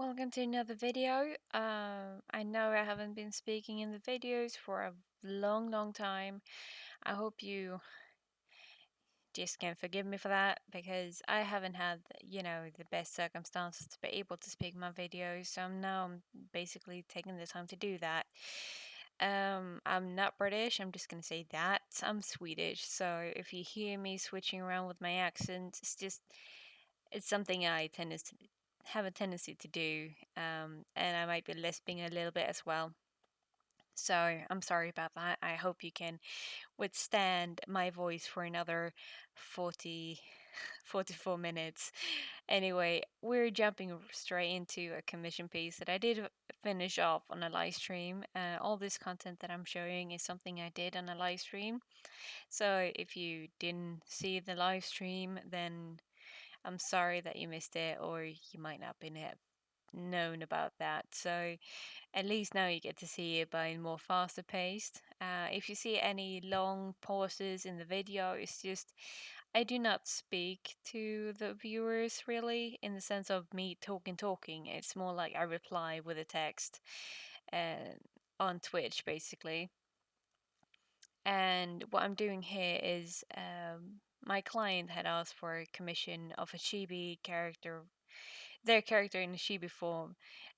welcome to another video. I know I haven't been speaking in the videos for a long time. I hope you just can forgive me for that because I haven't had, the best circumstances to be able to speak my videos. So I'm basically taking the time to do that. I'm not British, I'm just gonna say that. I'm Swedish, so if you hear me switching around with my accent, it's something I tend to have a tendency to do, and I might be lisping a little bit as well. So I'm sorry about that. I hope you can withstand my voice for another 44 minutes. Anyway, we're jumping straight into a commission piece that I did finish off on a live stream. All this content that I'm showing is something I did on a live stream. So if you didn't see the live stream, then I'm sorry that you missed it, or you might not have known about that. So at least now you get to see it by more faster paced. If you see any long pauses in the video, it's just I do not speak to the viewers really in the sense of me talking. It's more like I reply with a text uh, on Twitch basically. And what I'm doing here is my client had asked for a commission of a chibi character, their character in a chibi form,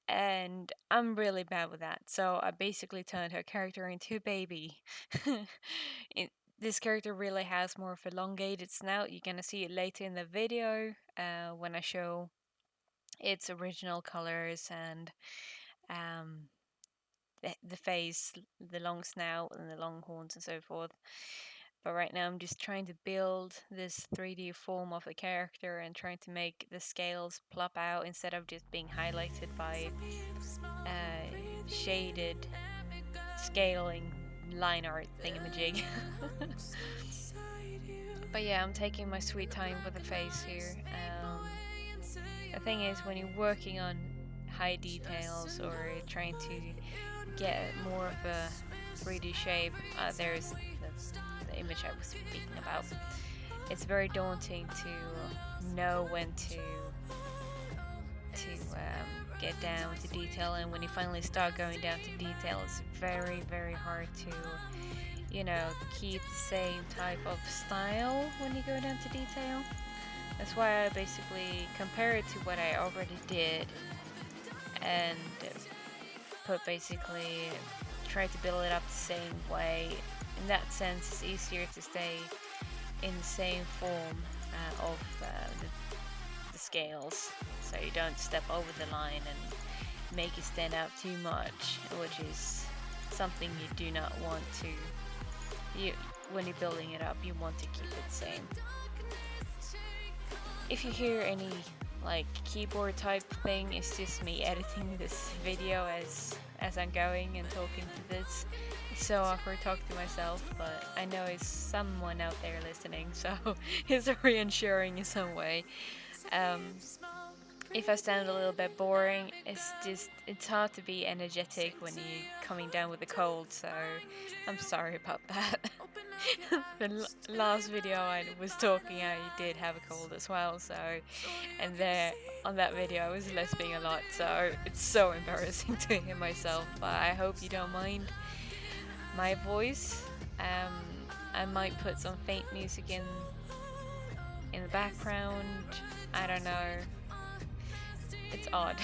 and I'm really bad with that. So I basically turned her character into a baby. it, this character really has more of elongated snout. You're gonna see it later in the video when I show its original colors and um, the face, the long snout, and the long horns and so forth. But right now I'm just trying to build this 3D form of the character and trying to make the scales plop out instead of just being highlighted by shaded scaling line art thingamajig. But yeah, I'm taking my sweet time with the face here. The thing is, when you're working on high details or trying to get more of a 3D shape, there's the image I was speaking about. It's very daunting to know when to get down to detail, and when you finally start going down to detail, it's very hard to keep the same type of style when you go down to detail. That's why I basically compare it to what I already did and basically try to build it up the same way. In that sense, it's easier to stay in the same form of the scales, so you don't step over the line and make it stand out too much, which is something you do not want to. When you're building it up, you want to keep it the same. If you hear any like keyboard type thing, it's just me editing this video as I'm going and talking to this. It's so awkward talking to myself, but I know it's someone out there listening, so it's reassuring in some way. If I sound a little bit boring, it's hard to be energetic when you're coming down with a cold, so I'm sorry about that. The last video I was talking, I did have a cold as well, so, and there on that video I was lisping a lot, so it's so embarrassing to hear myself, but I hope you don't mind my voice. I might put some faint music in the background. I don't know. It's odd.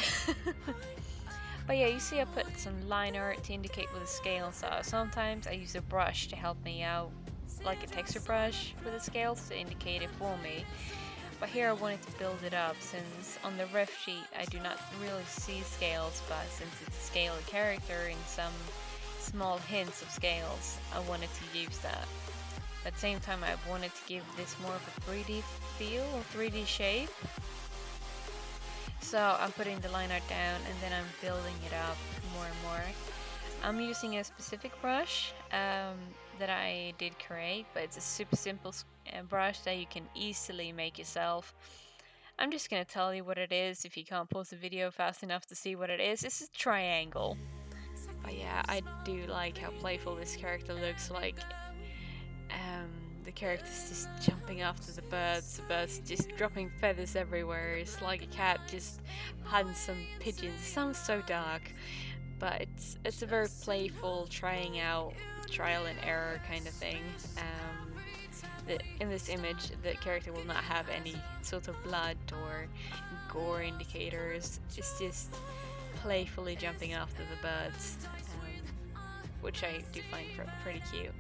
But yeah, you see I put some line art to indicate where the scales are. Sometimes I use a brush to help me out, like a texture brush with the scales to indicate it for me. But here I wanted to build it up, since on the ref sheet I do not really see scales, but since it's a scaled character in some small hints of scales, I wanted to use that. At the same time, I wanted to give this more of a 3D feel or 3D shape. So I'm putting the line art down and then I'm building it up more and more. I'm using a specific brush that I did create, but it's a super simple brush that you can easily make yourself. I'm just gonna tell you what it is if you can't pause the video fast enough to see what it is. It's a triangle. But yeah, I do like how playful this character looks like. the character's just jumping after the birds just dropping feathers everywhere. It's like a cat just hunting some pigeons. It sounds so dark, but it's a very playful, trying out, trial and error kind of thing. In this image, the character will not have any sort of blood or gore indicators. It's just playfully jumping after the birds, which I do find pretty cute.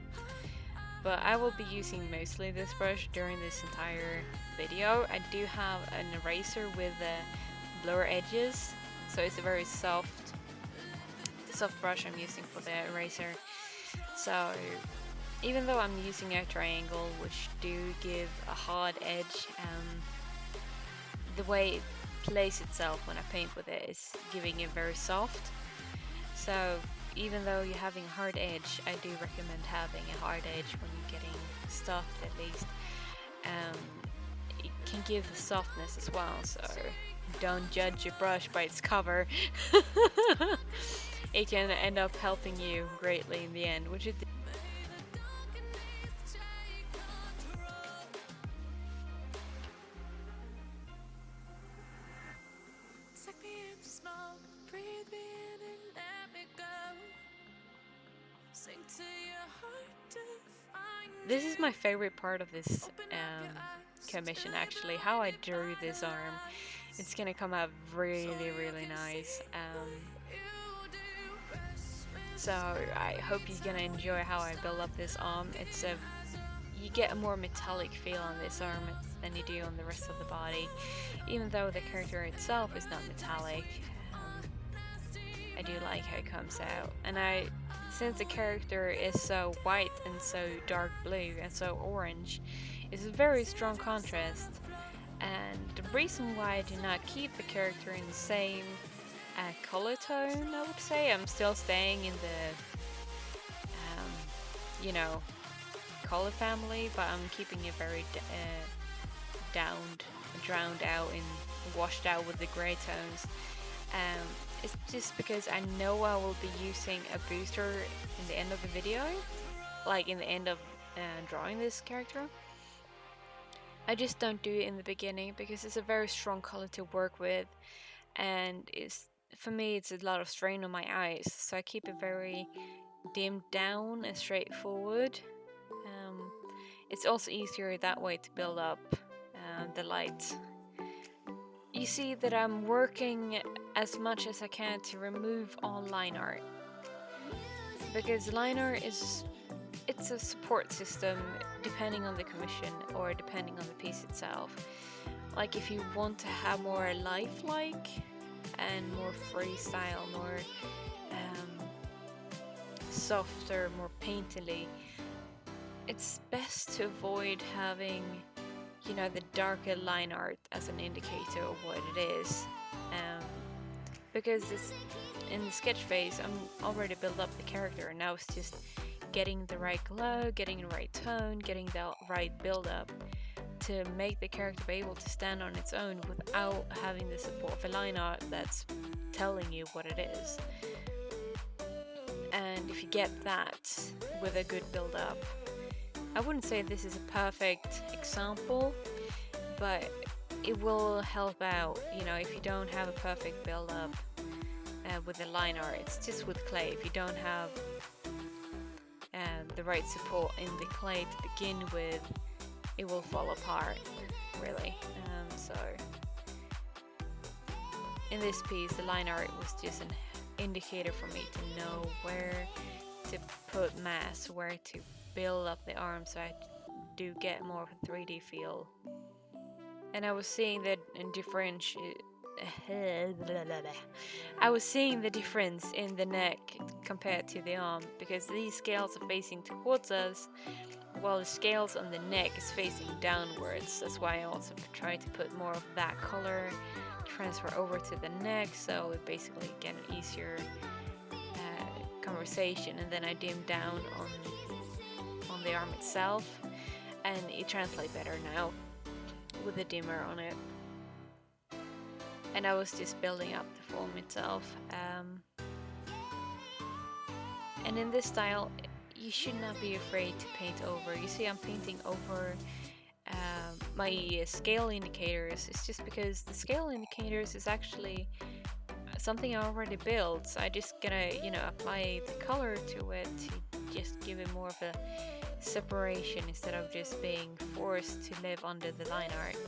But I will be using mostly this brush during this entire video. I do have an eraser with blur edges, so it's a very soft brush I'm using for the eraser. So even though I'm using a triangle, which do give a hard edge, the way it plays itself when I paint with it is giving it very soft. So even though you're having a hard edge, I do recommend having a hard edge when you're getting stuffed at least. It can give the softness as well, so don't judge your brush by its cover. It can end up helping you greatly in the end, which it This is my favorite part of this commission, actually, how I drew this arm. It's gonna come out really, really nice. So I hope you're gonna enjoy how I build up this arm. You get a more metallic feel on this arm than you do on the rest of the body, even though the character itself is not metallic. I do like how it comes out, and since the character is so white and so dark blue and so orange, it's a very strong contrast. And the reason why I do not keep the character in the same color tone, I would say, I'm still staying in the color family, but I'm keeping it very drowned out and washed out with the gray tones. It's just because I know I will be using a booster in the end of the video, like in the end of drawing this character. I just don't do it in the beginning because it's a very strong color to work with, and for me it's a lot of strain on my eyes, so I keep it very dimmed down and straightforward. It's also easier that way to build up the light. You see that I'm working as much as I can to remove all line art, because line art it's a support system depending on the commission or depending on the piece itself. Like if you want to have more lifelike and more freestyle, more softer, more painterly, it's best to avoid having the darker line art as an indicator of what it is, because in the sketch phase I'm already built up the character, and now it's just getting the right glow, getting the right tone, getting the right build up to make the character be able to stand on its own without having the support of a line art that's telling you what it is. And if you get that with a good build up, I wouldn't say this is a perfect example, but it will help out, if you don't have a perfect build up with the line art. It's just with clay. If you don't have the right support in the clay to begin with, it will fall apart, really. So in this piece, the line art was just an indicator for me to know where to put mass, where to build up the arm, so I do get more of a 3D feel. And I was seeing the difference in the neck compared to the arm, because these scales are facing towards us while the scales on the neck is facing downwards. That's why I also try to put more of that color transfer over to the neck, so it basically get an easier conversation. And then I dim down on the arm itself, and it translates better now with a dimmer on it. And I was just building up the form itself. And in this style, you should not be afraid to paint over. You see, I'm painting over my scale indicators. It's just because the scale indicators is actually something I already built. So I just gonna, you know, apply the color to it to just give it more of a separation instead of just being forced to live under the line art.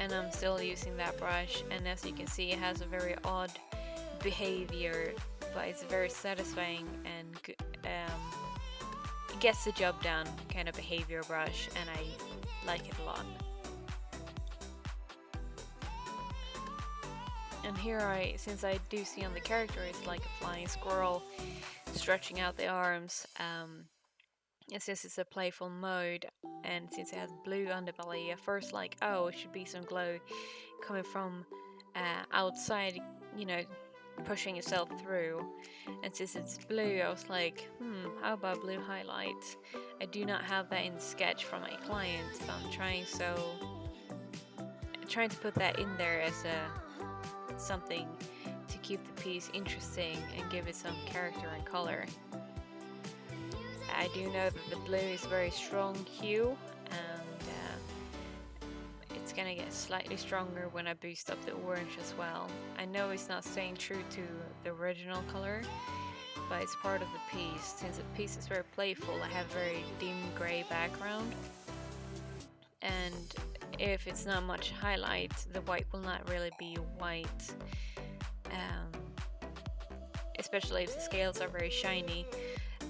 And I'm still using that brush, and as you can see, it has a very odd behavior, but it's very satisfying and it gets the job done kind of behavior brush, and I like it a lot. And here since I do see on the character it's like a flying squirrel stretching out the arms, and since it's a playful mode, and since it has blue underbelly, at first like, oh, it should be some glow coming from outside, you know, pushing itself through. And since it's blue, I was like, how about blue highlights? I do not have that in the sketch from my client, so I'm trying to put that in there as something to keep the piece interesting and give it some character and color. I do know that the blue is very strong hue, and it's gonna get slightly stronger when I boost up the orange as well. I know it's not staying true to the original color, but it's part of the piece. Since the piece is very playful, I have a very dim gray background, and if it's not much highlight, the white will not really be white, especially if the scales are very shiny,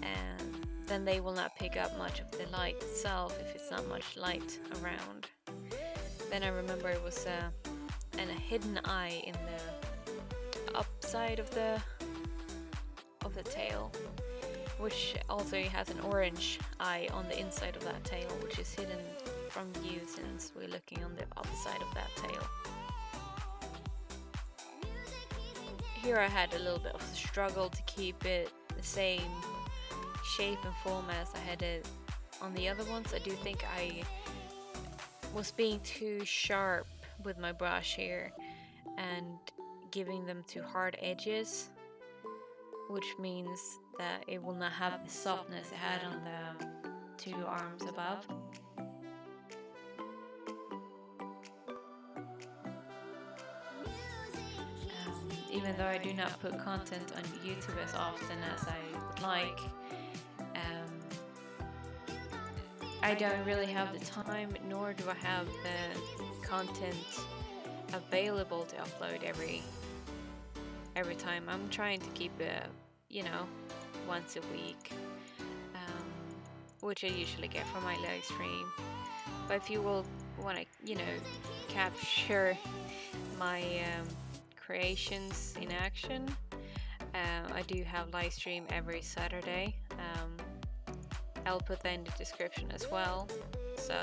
and then they will not pick up much of the light itself if it's not much light around. Then I remember it was a hidden eye in the upside of the tail, which also has an orange eye on the inside of that tail, which is hidden from view since we're looking on the upside of that tail. Here I had a little bit of a struggle to keep it the same shape and form as I had it on the other ones. I do think I was being too sharp with my brush here and giving them too hard edges, which means that it will not have the softness it had on the two arms above. Even though I do not put content on YouTube as often as I would like, I don't really have the time, nor do I have the content available to upload every time. I'm trying to keep it, you know, once a week, which I usually get from my live stream. But if you will want to, you know, capture my creations in action, I do have live stream every Saturday. I'll put that in the description as well. So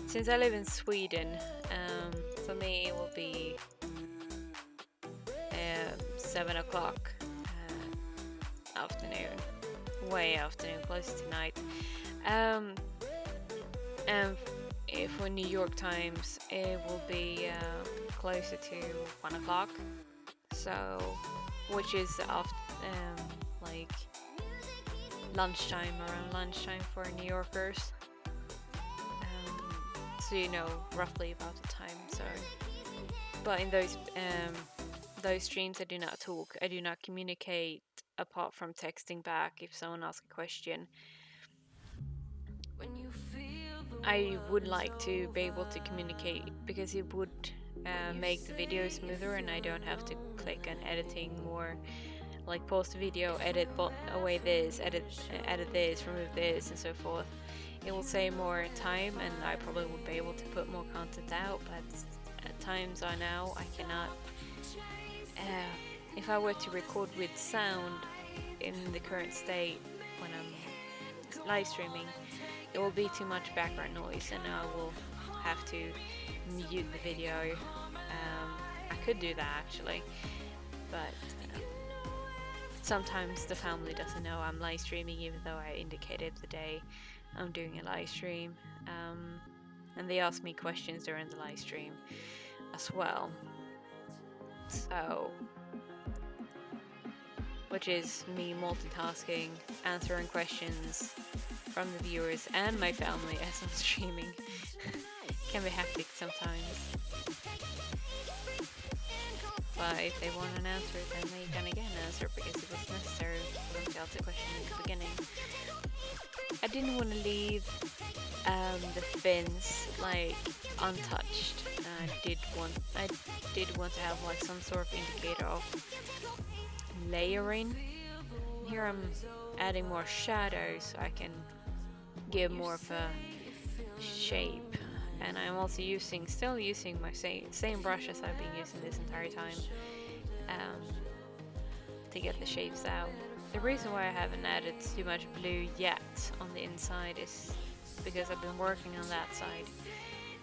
since I live in Sweden, for me it will be 7 o'clock afternoon, way afternoon, close to night. And for New York times, it will be closer to 1 o'clock. So, which is like lunchtime, around lunchtime for New Yorkers. So you know roughly about the time. So, but in those streams, I do not talk. I do not communicate apart from texting back if someone asks a question. I would like to be able to communicate because it would make the video smoother, and I don't have to click on editing more, like pause the video, edit away this, edit this, remove this, and so forth. It will save more time, and I probably would be able to put more content out, but at times I now I cannot. If I were to record with sound in the current state when I'm live streaming, it will be too much background noise, and I will have to mute the video. I could do that actually, but sometimes the family doesn't know I'm live streaming, even though I indicated the day I'm doing a live stream, and they ask me questions during the live stream as well. So, which is me multitasking, answering questions from the viewers and my family as I'm streaming. Can be hectic sometimes. But if they want an answer, then they gonna get an answer because it was necessary for them to ask the question in the beginning. I didn't want to leave the fins like untouched. I did want to have like some sort of indicator of layering. Here I'm adding more shadow so I can give more of a shape. And I'm also still using my same brush as I've been using this entire time to get the shapes out. The reason why I haven't added too much blue yet on the inside is because I've been working on that side.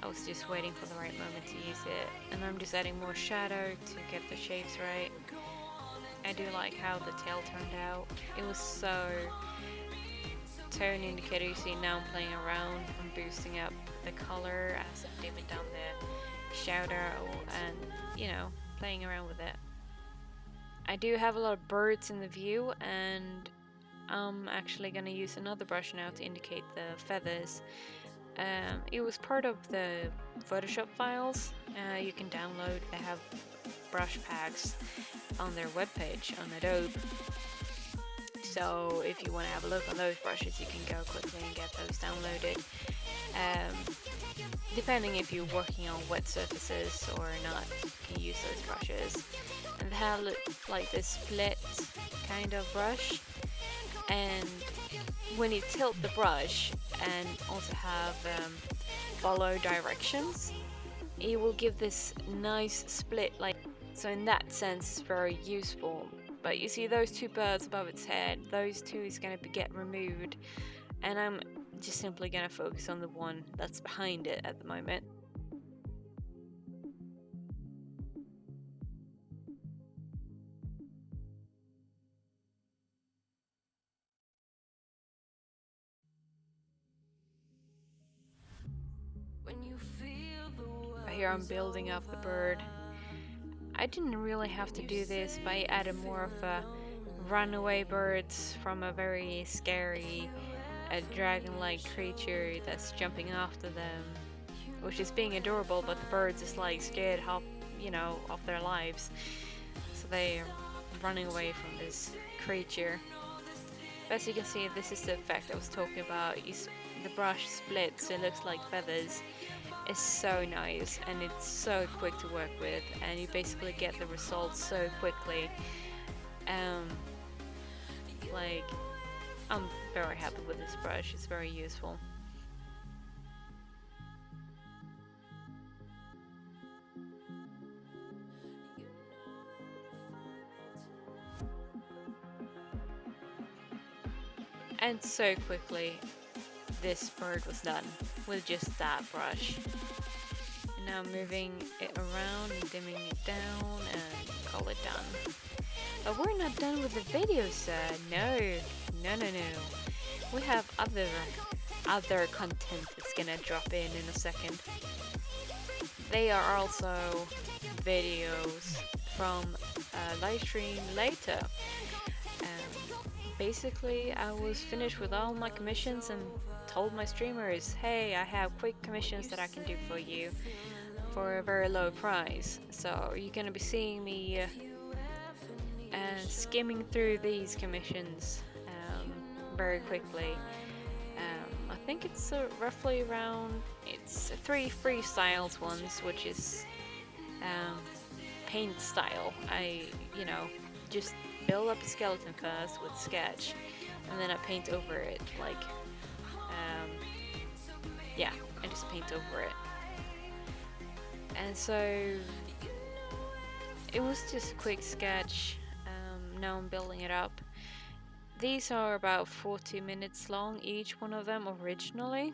I was just waiting for the right moment to use it, and I'm just adding more shadow to get the shapes right. I do like how the tail turned out. It was so tone indicator. You see now I'm playing around. I'm boosting up the color as I'm dimming down the shadow and, you know, playing around with it. I do have a lot of birds in the view, and I'm actually gonna use another brush now to indicate the feathers. It was part of the Photoshop files you can download. They have brush packs on their webpage on Adobe. So if you want to have a look on those brushes, you can go quickly and get those downloaded. Depending if you're working on wet surfaces or not, you can use those brushes. And they have like this split kind of brush, and when you tilt the brush and also have follow directions, it will give this nice split, like, so in that sense it's very useful. But you see those two birds above its head, those two is going to get removed, and I'm just simply going to focus on the one that's behind it at the moment. Here I'm building up the bird. I didn't really have to do this, but I added more of a runaway birds from a very scary dragon-like creature that's jumping after them, which is being adorable, but the birds is like scared of, you know, of their lives, so they're running away from this creature. But as you can see, this is the effect I was talking about. The brush splits, so it looks like feathers. It's so nice, and it's so quick to work with, and you basically get the results so quickly. Like, I'm very happy with this brush. It's very useful. And so quickly this bird was done with just that brush. And now I'm moving it around and dimming it down and call it done. But we're not done with the video, sir. No. We have other content that's gonna drop in a second. They are also videos from a live stream later. Basically, I was finished with all my commissions and told my streamers, hey, I have quick commissions that I can do for you for a very low price. So you're gonna be seeing me skimming through these commissions very quickly. I think it's roughly around, it's 3 freestyles ones, which is paint style. I, you know, just build up a skeleton first with sketch, and then I paint over it, like, yeah, I just paint over it. And so it was just a quick sketch. Now I'm building it up. These are about 40 minutes long, each one of them originally.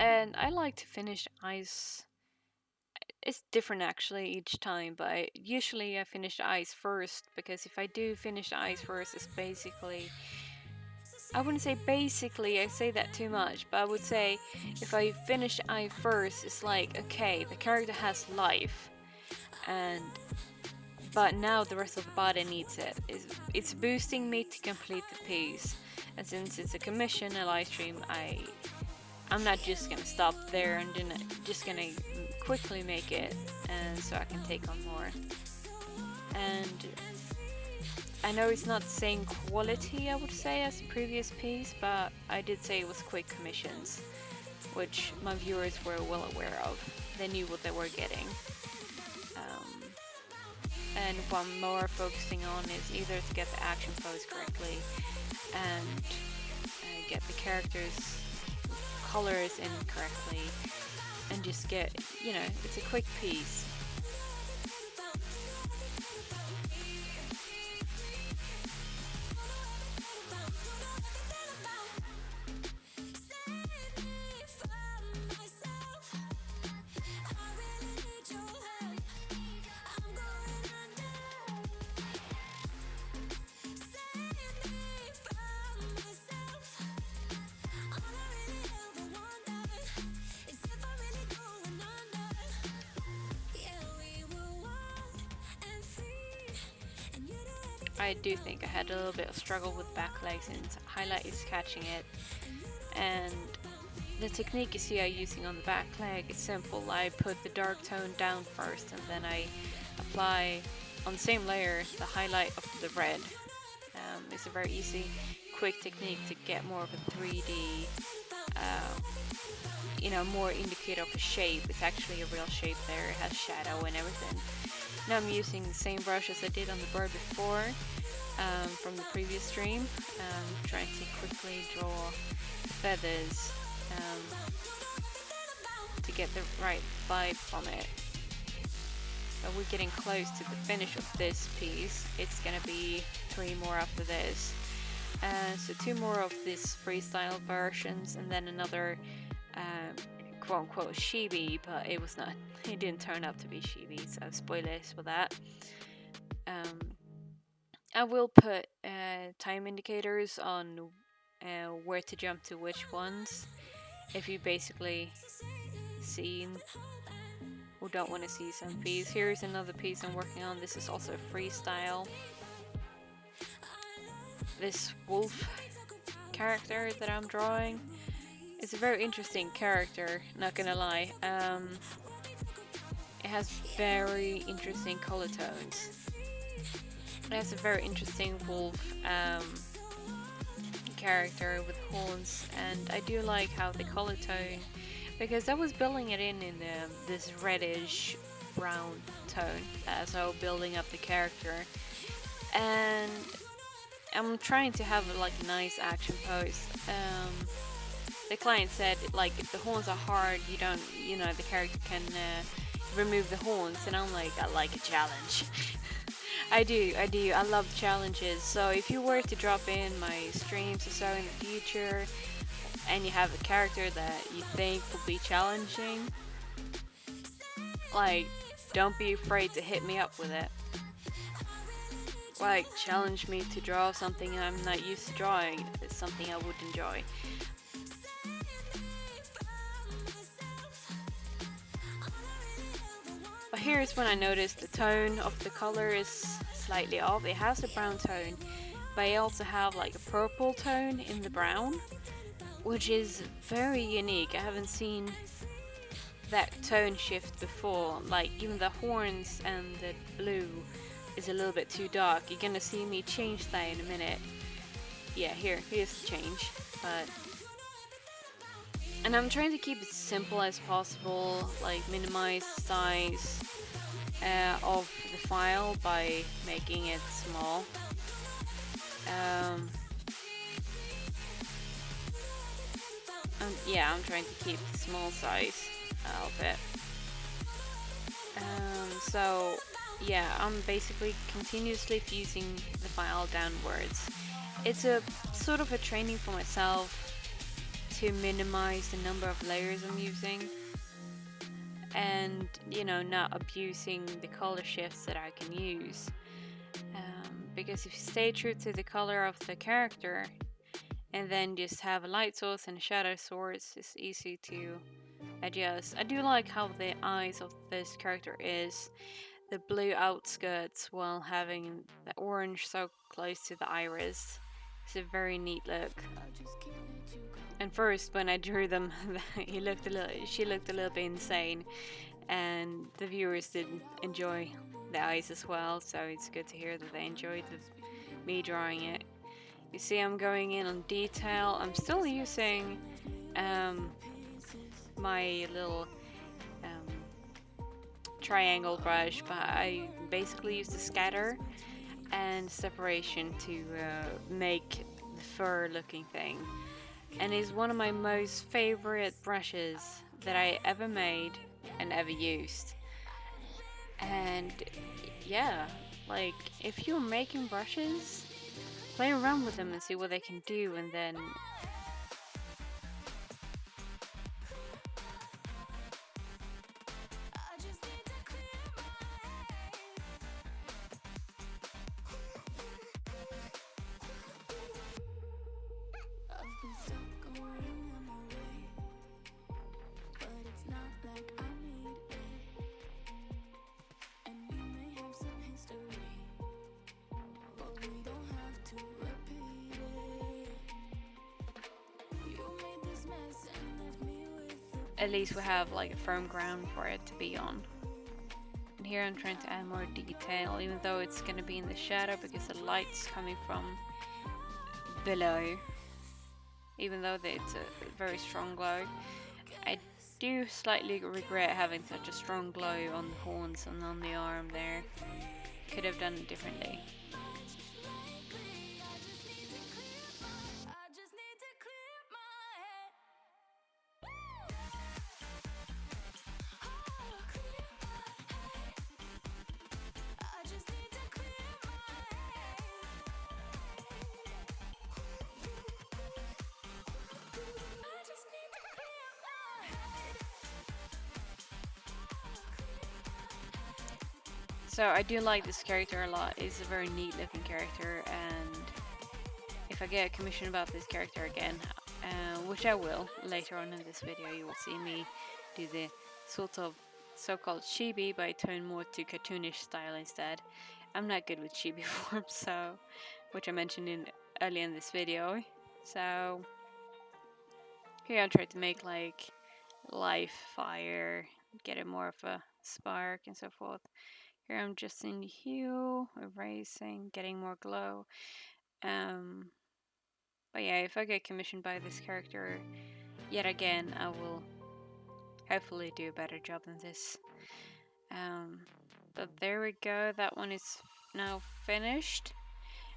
And I like to finish eyes. It's different actually each time, but usually I finish the eyes first, because if I do finish the eyes first, it's basically, I wouldn't say basically, I say that too much, but I would say if I finish the eye first, it's like, okay, the character has life, and but now the rest of the body needs it. It's boosting me to complete the piece, and since it's a commission, a live stream, I'm not just gonna stop there and then just gonna quickly make it, and so I can take on more. And I know it's not the same quality, I would say, as the previous piece, but I did say it was quick commissions, which my viewers were well aware of. They knew what they were getting. And what I'm more focusing on is either to get the action pose correctly and get the characters' colors in correctly, and just get, you know, it's a quick piece. I do think I had a little bit of struggle with back legs, since highlight is catching it, and the technique you see I'm using on the back leg is simple. I put the dark tone down first, and then I apply on the same layer the highlight of the red. It's a very easy, quick technique to get more of a 3D, you know, more indicator of a shape. It's actually a real shape there, it has shadow and everything. Now I'm using the same brush as I did on the bird before, from the previous stream, trying to quickly draw feathers to get the right vibe from it. But we're getting close to the finish of this piece. It's gonna be 3 more after this. So 2 more of these freestyle versions, and then another quote unquote chibi, but it was not, it didn't turn out to be chibi, so spoilers for that. I will put time indicators on where to jump to which ones, if you basically seen or don't want to see some piece. Here's another piece I'm working on. This is also a freestyle. This wolf character that I'm drawing is a very interesting character, not gonna lie. It has very interesting color tones. It has a very interesting wolf character with horns, and I do like how the color tone, because I was building it in this reddish brown tone as I was building up the character, and I'm trying to have like a nice action pose. The client said, like, if the horns are hard, you don't, you know, the character can remove the horns, and I'm like, I like a challenge. I do, I love challenges. So if you were to drop in my streams or so in the future, and you have a character that you think will be challenging, like, don't be afraid to hit me up with it. Like, challenge me to draw something I'm not used to drawing. It's something I would enjoy. But here's when I noticed the tone of the color is slightly off. It has a brown tone, but I also have like a purple tone in the brown, which is very unique. I haven't seen that tone shift before. Like, even the horns and the blue is a little bit too dark. You're gonna see me change that in a minute. Yeah, here's the change. And I'm trying to keep it simple as possible, like minimize the size of the file by making it small. Yeah, I'm trying to keep the small size of it. So yeah, I'm basically continuously fusing the file downwards. It's a sort of a training for myself to minimize the number of layers I'm using, and you know, not abusing the color shifts that I can use. Because if you stay true to the color of the character and then just have a light source and a shadow source, it's easy to adjust. I do like how the eyes of this character is the blue outskirts while having the orange so close to the iris. It's a very neat look. And first, when I drew them, she looked a little bit insane, and the viewers did enjoy the eyes as well. So it's good to hear that they enjoyed me drawing it. You see, I'm going in on detail. I'm still using my little triangle brush, but I basically use the scatter and separation to make the fur looking thing, and is one of my most favorite brushes that I ever made and ever used. And yeah, like if you're making brushes, play around with them and see what they can do, and then at least we have like a firm ground for it to be on. And here I'm trying to add more detail, even though it's going to be in the shadow because the light's coming from below. Even though it's a very strong glow, I do slightly regret having such a strong glow on the horns and on the arm there. Could have done it differently. So I do like this character a lot. It's a very neat looking character, and if I get a commission about this character again, which I will later on in this video, you will see me do the sort of so-called chibi, but I turn more to cartoonish style instead. I'm not good with chibi forms, so which I mentioned earlier in this video. So here I'll try to make like life, fire, get it more of a spark and so forth. Here I'm just in hue, erasing, getting more glow. But yeah, if I get commissioned by this character yet again, I will hopefully do a better job than this. But there we go, that one is now finished.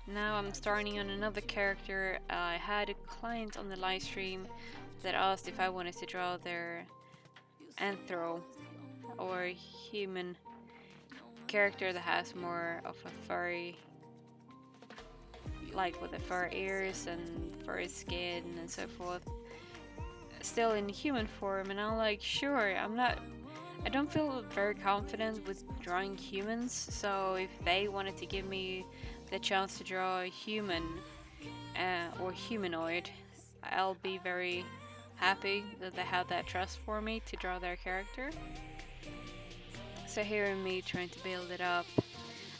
Now I'm starting on another character. I had a client on the live stream that asked if I wanted to draw their anthro or human character that has more of a furry, like with the fur ears and furry skin and so forth, still in human form. And I'm like, sure, I don't feel very confident with drawing humans, so if they wanted to give me the chance to draw a human or humanoid, I'll be very happy that they have that trust for me to draw their character. So here is me trying to build it up.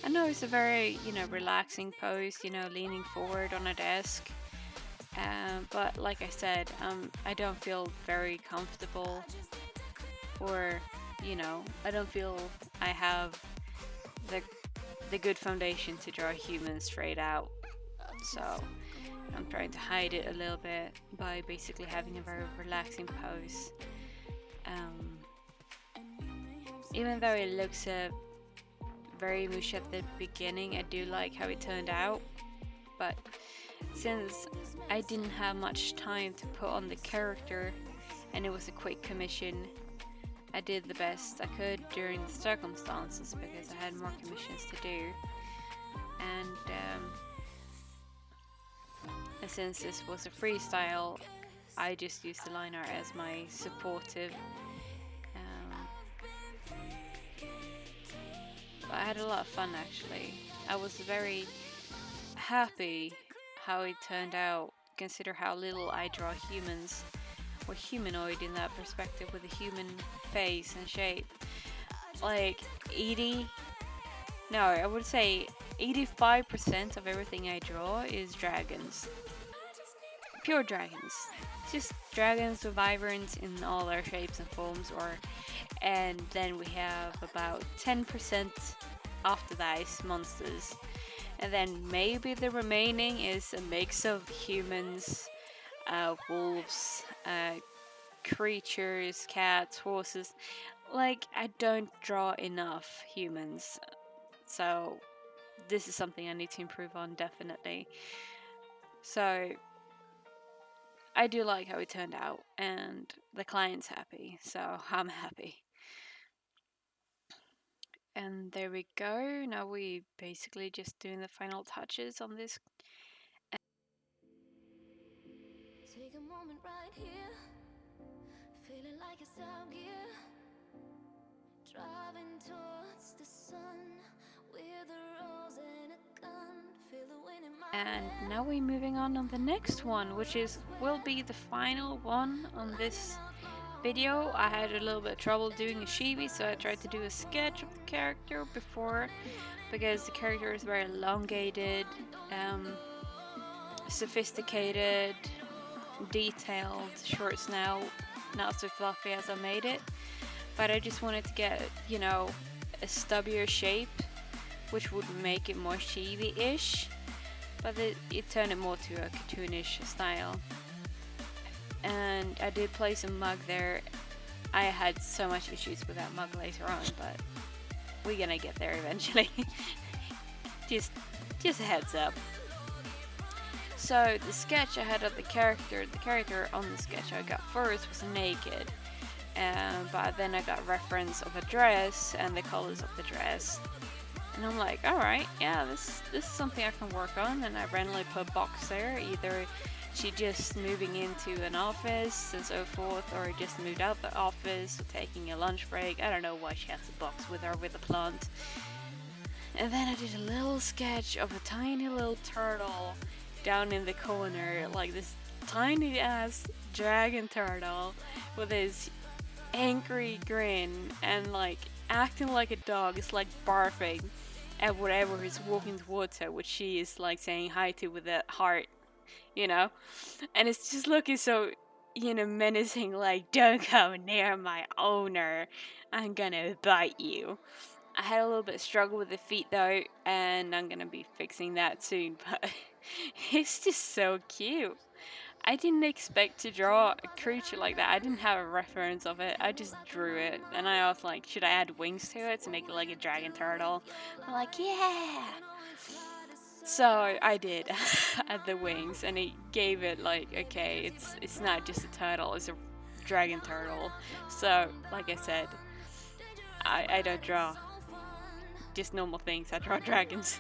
I know it's a very, relaxing pose, leaning forward on a desk. But like I said, I don't feel very comfortable, or, I don't feel I have the good foundation to draw humans straight out. So I'm trying to hide it a little bit by basically having a very relaxing pose. Even though it looks very much at the beginning, I do like how it turned out. But since I didn't have much time to put on the character and it was a quick commission, I did the best I could during the circumstances because I had more commissions to do. And since this was a freestyle, I just use the line art as my supportive. But I had a lot of fun actually. I was very happy how it turned out. Consider how little I draw humans or humanoid in that perspective with a human face and shape. Like 80, no, I would say 85% of everything I draw is dragons. Pure dragons. Just dragons with vibrance in all their shapes and forms, and then we have about 10% after that is monsters. And then maybe the remaining is a mix of humans, wolves, creatures, cats, horses. Like, I don't draw enough humans, so this is something I need to improve on, definitely. So I do like how it turned out, and the client's happy, so I'm happy. And there we go. Now we basically just doing the final touches on this. Take a moment right here, feeling like it's out gear, driving towards the sun with a rose and a gun, feel the wind in my And now we're moving on the next one, which will be the final one on this video. I had a little bit of trouble doing a chibi, so I tried to do a sketch of the character before, because the character is very elongated, sophisticated, detailed, short snout, not so fluffy as I made it. But I just wanted to get, you know, a stubbier shape, which would make it more chibi-ish, but it turned it more to a cartoonish style. And I did place a mug there. I had so much issues with that mug later on, but we're gonna get there eventually. just a heads up. So the sketch I had of the character on the sketch I got first was naked, but then I got reference of a dress and the colors of the dress, and I'm like, all right, yeah, this is something I can work on. And I randomly put a box there, either she just moving into an office and so forth, or just moved out the office or taking a lunch break. I don't know why she has a box with her with a plant. And then I did a little sketch of a tiny little turtle down in the corner, like this tiny ass dragon turtle with his angry grin and like acting like a dog. It's like barfing at whatever is walking towards her, which she is like saying hi to with a heart, you know. And it's just looking so, you know, menacing, like, don't come near my owner, I'm gonna bite you. I had a little bit of struggle with the feet though, and I'm gonna be fixing that soon, but it's just so cute. I didn't expect to draw a creature like that. I didn't have a reference of it. I just drew it, and I was like, should I add wings to it to make it like a dragon turtle? I'm like, yeah! So I did add the wings, and it gave it like, okay, it's not just a turtle, it's a dragon turtle. So, like I said, I don't draw just normal things. I draw dragons.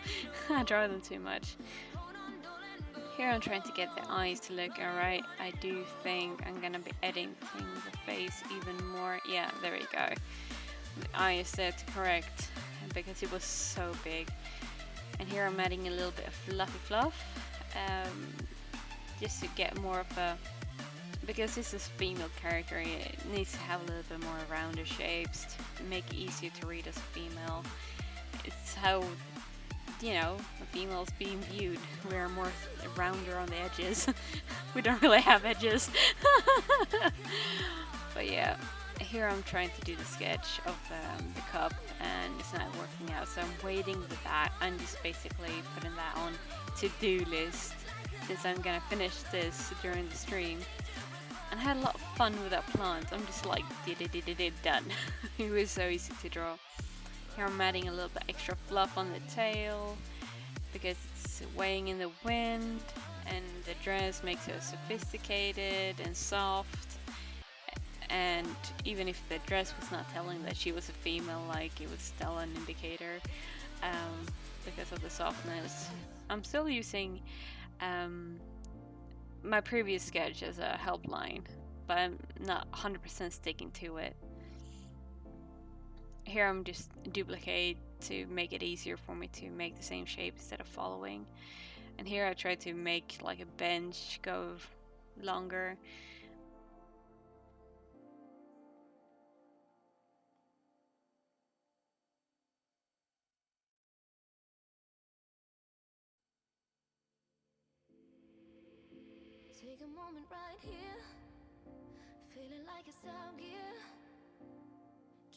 I draw them too much. Here I'm trying to get the eyes to look alright. I do think I'm gonna be editing the face even more. Yeah, there we go. The eye is set correct because it was so big. And here I'm adding a little bit of fluffy fluff, just to get more of a, because this is a female character, it needs to have a little bit more rounder shapes to make it easier to read as a female. It's how, you know, a female's being viewed. We're more rounder on the edges. We don't really have edges. But yeah, here I'm trying to do the sketch of the cup, and it's not working out, so I'm waiting with that. I'm just basically putting that on to-do list, since I'm gonna finish this during the stream. And I had a lot of fun with that plant. I'm just like, done. It was so easy to draw. Here I'm adding a little bit extra fluff on the tail, because it's weighing in the wind, and the dress makes it sophisticated and soft. And even if the dress was not telling that she was a female, like, it would still an indicator, because of the softness. I'm still using my previous sketch as a helpline, but I'm not 100% sticking to it. Here I'm just duplicate to make it easier for me to make the same shape instead of following. And here I try to make like a bench go longer. Take a moment right here, feeling like it's out gear,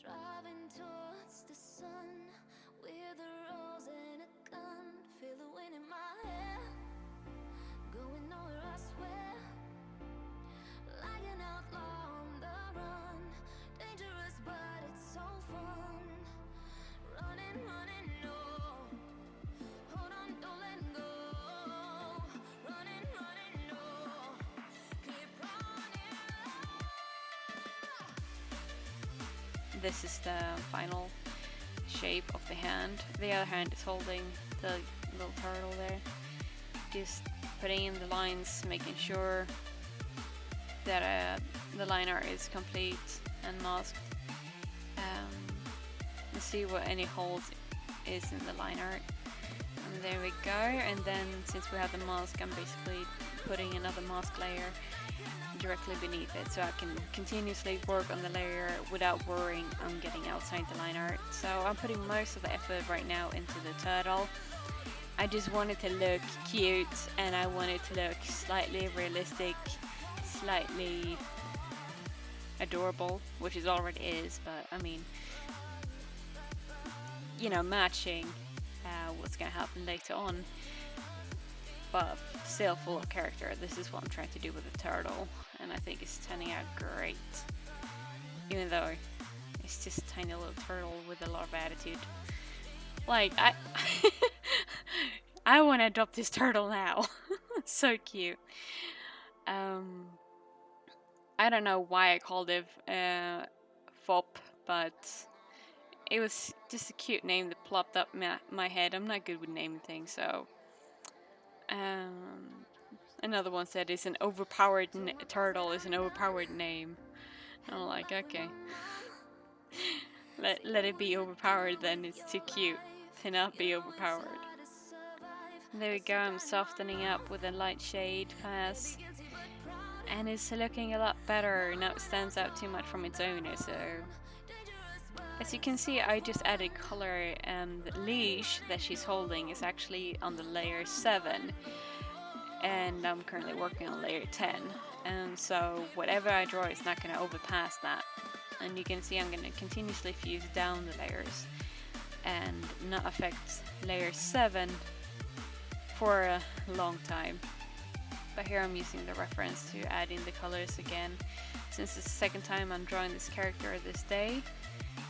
driving towards the sun with a rose and a gun. Feel the wind in my hair, going nowhere I swear, like an outlaw on the run. Dangerous but it's so fun. Running, running, no, hold on, don't let go. Running, running, no, keep running. This is the final shape of the hand. The other hand is holding the little turtle there. Just putting in the lines, making sure that the line art is complete and masked. Let's see what any holes is in the line art. And there we go. And then since we have the mask, I'm basically putting another mask layer directly beneath it, so I can continuously work on the layer without worrying I'm getting outside the line art. So I'm putting most of the effort right now into the turtle. I just want it to look cute, and I want it to look slightly realistic, slightly adorable, which it already is, but I mean, you know, matching what's gonna happen later on, but still full of character. This is what I'm trying to do with the turtle, and I think it's turning out great, even though it's just a tiny little turtle with a lot of attitude. Like, I want to adopt this turtle now. So cute. I don't know why I called it Fop, but it was just a cute name that plopped up my head. I'm not good with naming things, so another one said it's an overpowered turtle is an overpowered name. And I'm like, okay. Let it be overpowered then, it's too cute to not be overpowered. There we go, I'm softening up with a light shade pass. And it's looking a lot better, now it stands out too much from its owner, so... As you can see, I just added color, and the leash that she's holding is actually on the layer 7. And I'm currently working on layer 10. And so whatever I draw is not going to overpass that. And you can see I'm going to continuously fuse down the layers and not affect layer 7 for a long time. But here I'm using the reference to add in the colors again. Since it's the second time I'm drawing this character this day,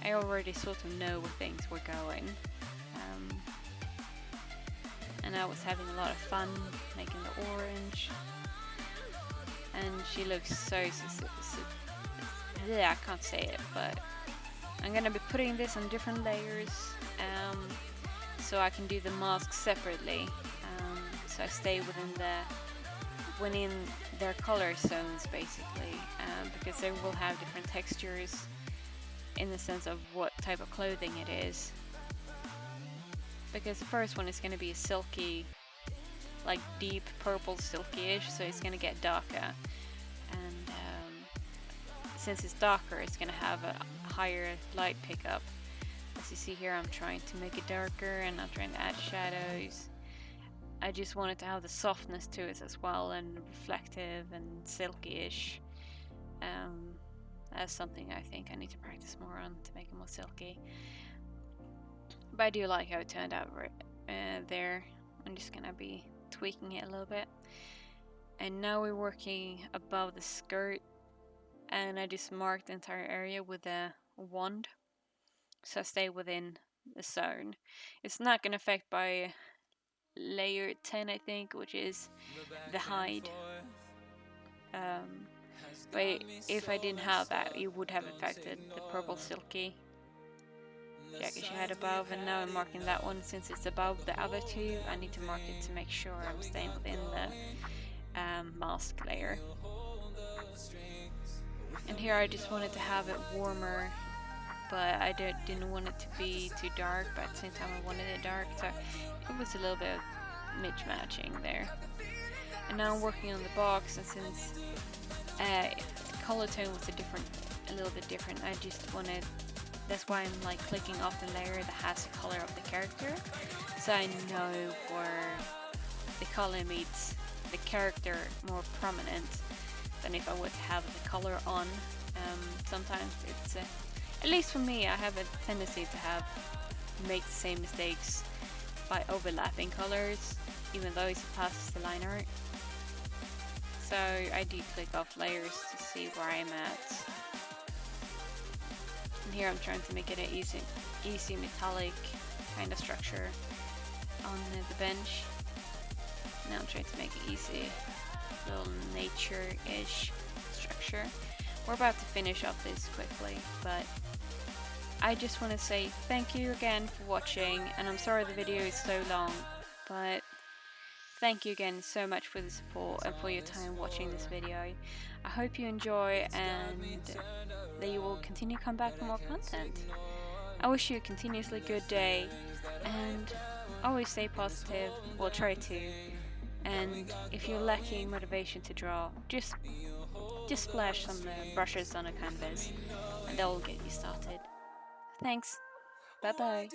I already sort of know where things were going. And I was having a lot of fun making the orange. And she looks so yeah, I can't say it, but I'm gonna be putting this on different layers so I can do the masks separately. So I stay within their color zones basically, because they will have different textures in the sense of what type of clothing it is. Because the first one is going to be a silky, like deep purple silky-ish, so it's going to get darker. And since it's darker, it's going to have a higher light pickup. As you see here, I'm trying to make it darker, and I'm trying to add shadows. I just wanted to have the softness to it as well, and reflective and silky-ish. That's something I think I need to practice more on to make it more silky. But I do like how it turned out there. I'm just gonna be tweaking it a little bit. And now we're working above the skirt, and I just marked the entire area with a wand, so I stay within the zone. It's not gonna affect by layer 10, I think, which is the hide. But if I didn't have that, it would have affected the purple silky jacket she had above, and now I'm marking that one since it's above the other two. I need to mark it to make sure I'm staying within mask layer. And here I just wanted to have it warmer, but I didn't want it to be too dark, but at the same time I wanted it dark, so it was a little bit of mismatching there. And now I'm working on the box, and since the color tone was a little bit different, I just wanted, that's why I'm like clicking off the layer that has the color of the character, so I know where the color meets the character more prominent than if I would have the color on. Sometimes it's, at least for me, I have a tendency to make the same mistakes by overlapping colors, even though it passes the line art. So I do click off layers to see where I'm at. And here I'm trying to make it an easy metallic kind of structure on the bench. Now I'm trying to make an easy little nature-ish structure. We're about to finish up this quickly, but I just want to say thank you again for watching, and I'm sorry the video is so long, but thank you again so much for the support and for your time watching this video. I hope you enjoy and that you will continue to come back for more content. I wish you a continuously good day, and always stay positive, well, try to. And if you're lacking motivation to draw, just splash some brushes on a canvas and that will get you started. Thanks. Bye bye.